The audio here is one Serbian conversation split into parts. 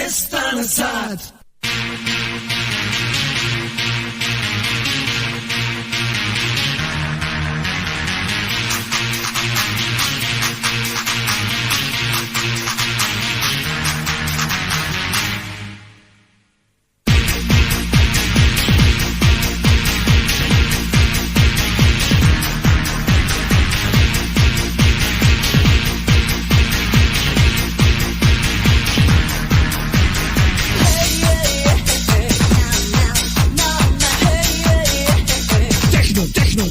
Vesta na sat.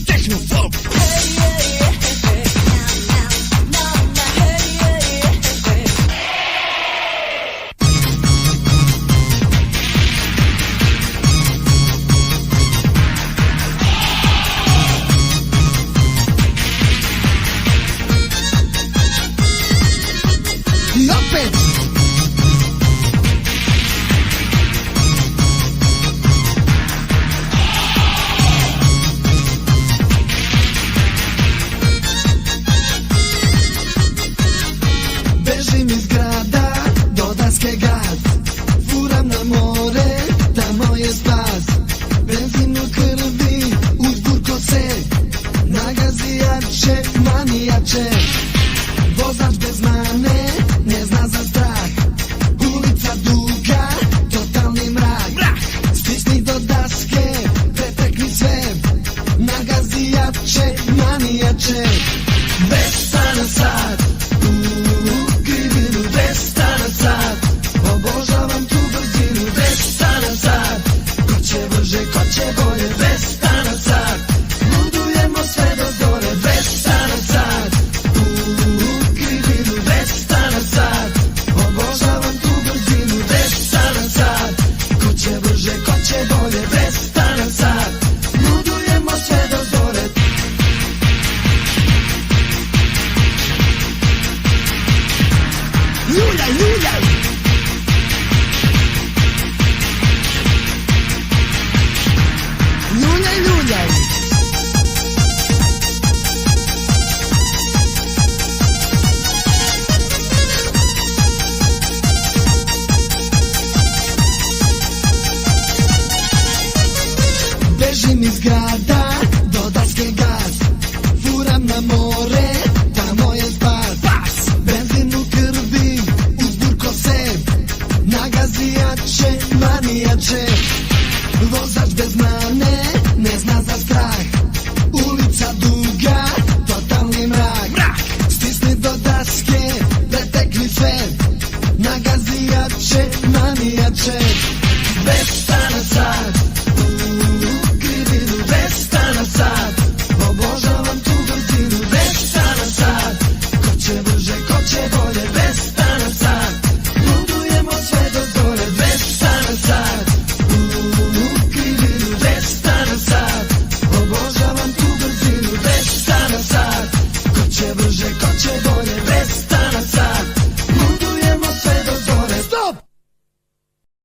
Techno folk. I opet bežim iz grada do daske gaz, furam na more, tamo je spas. Benzin u krvi, uz burko se nagazi jače, mani jače. Vozač bez mane, ne zna za strah, ulica duga, totalni mrak. Stisni do daske, pretekni sve, nagazi jače, mani jače. Vesta na sat, krivinu, Vesta na sat. Obožavam tu brzinu, Vesta na sat. Ko će brže, ko će bolje, Vesta na sat. Ludujemo sve do zore, Vesta na sat. Krivinu, Vesta na sat. Obožavam tu brzinu, Vesta na sat. Ko će brže, ko će bolje, Vesta na sat. Ludujemo sve do zore. Ljuljaj, ljuljaj. Ljuljaj, ljuljaj. Bežim iz grada do daske gaz, furam na more, tamo je spas. Benzin u krvi, uz burko se nagazi jače, mani jače. Vozač bez mane, ne zna za strah, ulica duga, totalni mrak. Stisni do daske, pretekni sve, nagazi jače, mani jače.